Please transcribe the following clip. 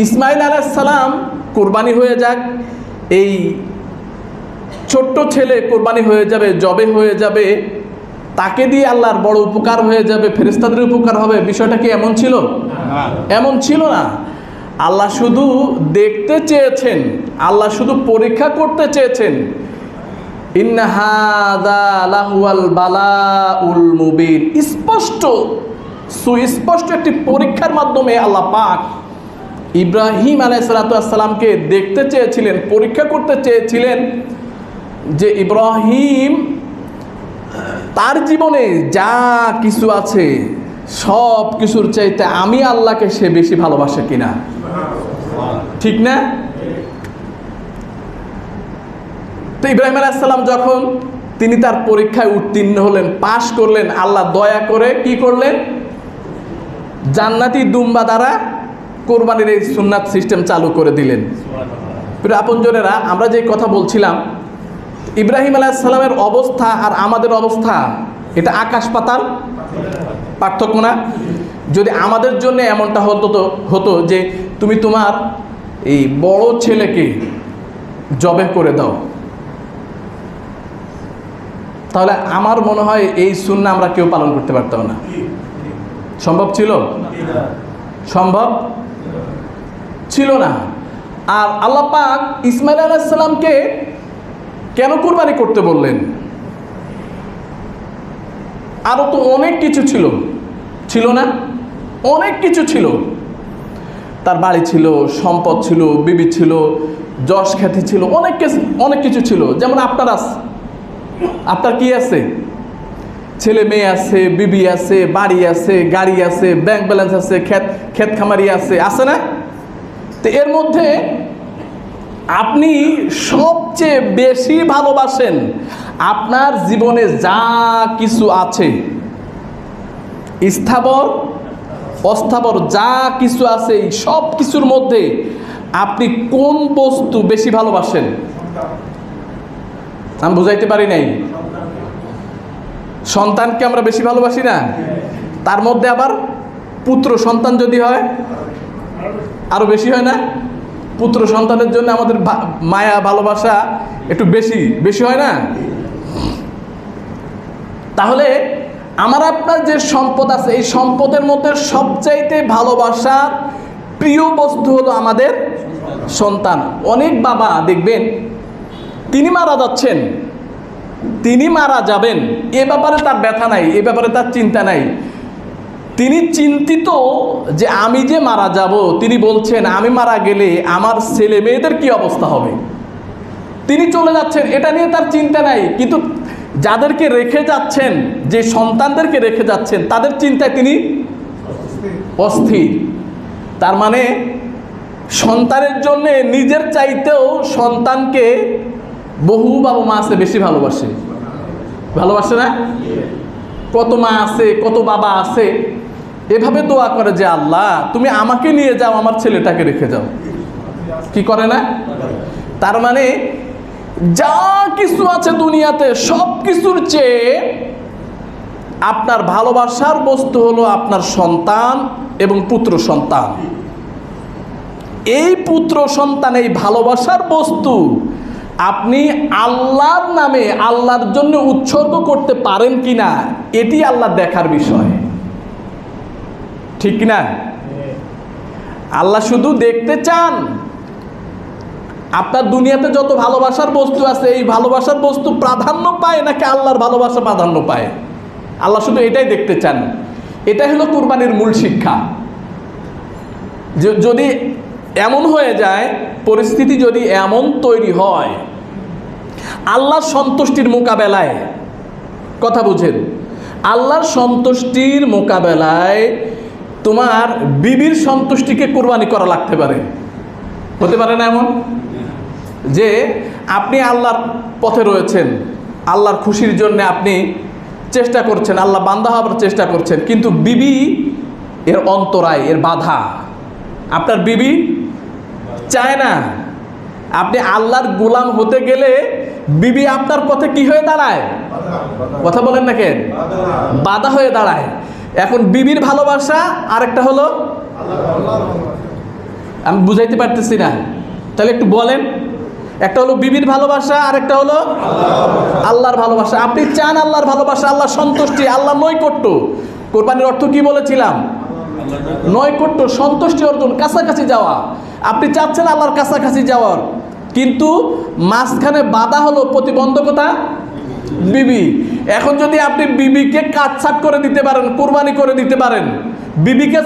ইসমাইল আলাইহিস সালাম কোরবানি হয়ে যাক, এই ছোট্ট ছেলে কোরবানি হয়ে যাবে, জবে হয়ে যাবে, তাকে দিয়ে আল্লাহর বড় উপকার হয়ে যাবে, ফেরেশতাদের উপকার হবে, বিষয়টা কি এমন ছিল? এমন ছিল না। আল্লাহ শুধু দেখতে চেয়েছেন, আল্লাহ শুধু পরীক্ষা করতে চেয়েছেন। ইন্না হাযা লাহুয়াল বালাউল মুবিন, স্পষ্ট সুস্পষ্ট একটি পরীক্ষার মাধ্যমে আল্লাহ পাক ইব্রাহিম আলাইহিস সালামকে দেখতে চেয়েছিলেন, পরীক্ষা করতে চেয়েছিলেন যে ইব্রাহিম তার জীবনে যা কিছু আছে সব কিছুর চাইতে আমি আল্লাহকে সে বেশি ভালোবাসে কিনা, ঠিক না? তো ইব্রাহিম আলাইহিস সালাম যখন তিনি তার পরীক্ষায় উত্তীর্ণ হলেন, পাশ করলেন, আল্লাহ দয়া করে কি করলেন? জান্নাতি দুম্বা দ্বারা কোরবানির এই সুন্নাত সিস্টেম চালু করে দিলেন। প্রিয় আপনজনেরা, আমরা যে কথা বলছিলাম, ইব্রাহিম আলাইহিস সালামের অবস্থা আর আমাদের অবস্থা, এটা আকাশ পাতাল পার্থক্য না? যদি আমাদের জন্য এমনটা হতো যে তুমি তোমার এই বড় ছেলেকে জবে করে দাও, তাহলে আমার মনে হয় এই সুন্নাহ আমরা কেউ পালন করতে পারতাম না। সম্ভব ছিল? সম্ভব ছিল না। আর আল্লাহ পাক ইসমাইল আলাইহিস সালামকে কেন কুরবানি করতে বললেন? আরো তো অনেক কিছু ছিল না? অনেক কিছু ছিল। তার বাড়ি ছিল, সম্পদ ছিল, বিবি ছিল, যশ খ্যাতি ছিল, অনেক কিছু ছিল। যেমন আপনার কি আছে? ছেলে মেয়ে আছে, বিবি আছে, বাড়ি আছে, গাড়ি আছে, ব্যাংক ব্যালেন্স আছে, ক্ষেত খামারি আছে না? তো এর মধ্যে আপনি সবচেয়ে বেশি ভালোবাসেন আপনার জীবনে যা কিছু আছে, স্থাবর অস্থাবর যা কিছু আছে, এই সব কিছুর মধ্যে আপনি কোন বস্তু বেশি ভালোবাসেন? আমি বুঝাইতে পারি নাই। সন্তানকে আমরা বেশি ভালোবাসি না? তার মধ্যে আবার পুত্র সন্তান যদি হয় আরো বেশি হয় না? পুত্র সন্তানের জন্য আমাদের মায়া ভালোবাসা একটু বেশি হয় না? তাহলে আমার আপনার যে সম্পদ আছে, এই সম্পদের মধ্যে সবচাইতে ভালোবাসার প্রিয় বস্তু হলো আমাদের সন্তান। অনেক বাবা দেখবেন তিনি মারা যাচ্ছেন, তিনি মারা যাবেন, এ ব্যাপারে তার ব্যথা নাই, এ ব্যাপারে তার চিন্তা নাই। তিনি চিন্তিত যে আমি যে মারা যাব, তিনি বলছেন আমি মারা গেলে আমার ছেলে মেয়েদের কি অবস্থা হবে। তিনি চলে যাচ্ছেন, এটা নিয়ে তার চিন্তা নাই। কিন্তু যাদেরকে রেখে যাচ্ছেন, যে সন্তানদেরকে রেখে যাচ্ছেন, তাদের চিন্তায় তিনি অস্থির। তার মানে সন্তানের জন্য নিজের চাইতেও সন্তানকে বহু বাবা মা আছে বেশি ভালোবাসে না? কত মা আছে, কত বাবা আছে এভাবে দোয়া করে যে আল্লাহ তুমি আমাকে নিয়ে যাও, আমার ছেলেটাকে রেখে যাও। কি করে না? তার মানে যা কিছু আছে দুনিয়াতে সব কিছুর চেয়ে আপনার ভালোবাসার বস্তু হলো আপনার সন্তান এবং পুত্র সন্তান। এই পুত্র সন্তান, এই ভালোবাসার বস্তু আপনি আল্লাহর নামে, আল্লাহর জন্য উৎসর্গ করতে পারেন কিনা, এটি আল্লাহ দেখার বিষয়, ঠিক না? আল্লাহ শুধু দেখতে চান আপনার দুনিয়াতে যত ভালোবাসার বস্তু আছে, এই ভালোবাসার বস্তু প্রাধান্য পায় নাকি আল্লাহর ভালোবাসা প্রাধান্য পায়। আল্লাহ শুধু এটাই দেখতে চান। এটাই হলো কুরবানির মূল শিক্ষা। যদি এমন হয়ে যায়, পরিস্থিতি যদি এমন তৈরি হয়, আল্লাহর সন্তুষ্টির মোকাবেলায়, কথা বুঝেন, আল্লাহর সন্তুষ্টির মোকাবেলায় তোমার বিবির সন্তুষ্টিকে কুরবানি করা লাগতে পারে। হতে পারে না এমন যে আপনি আল্লাহর পথে রয়েছেন, আল্লাহর খুশির জন্য আপনি চেষ্টা করছেন, আল্লাহ বান্দা হবার চেষ্টা করছেন, কিন্তু বিবি এর অন্তরায়, এর বাধা। আপনার বিবি চায় না। আপনি আল্লাহর গোলাম হতে গেলে বিবি আপনার পথে কি হয়ে দাঁড়ায়? কথা বলেন না কেন? বাধা হয়ে দাঁড়ায়। এখন বিবির ভালোবাসা, আরেকটা হলো আমি বুঝাইতে পারতেছি না, তাহলে একটু বলেন। একটা হলো বিবির ভালোবাসা, আর একটা হলো আল্লাহর ভালোবাসা। আপনি চান আল্লাহর ভালোবাসা, আল্লাহর সন্তুষ্টি, আল্লাহ নৈকট্য। কোরবানির অর্থ কি বলেছিলাম? নৈকট্য, সন্তুষ্টি অর্জন, কাছাকাছি যাওয়া। আপনি চাচ্ছেন আল্লাহর কাছাকাছি যাওয়ার, কিন্তু মাঝখানে বাধা হলো প্রতিবন্ধকতা বিবি। এখন যদি আপনি বিবিকে কাটছাট করে দিতে পারেন, কোরবানি করে দিতে পারেন, বিবিকে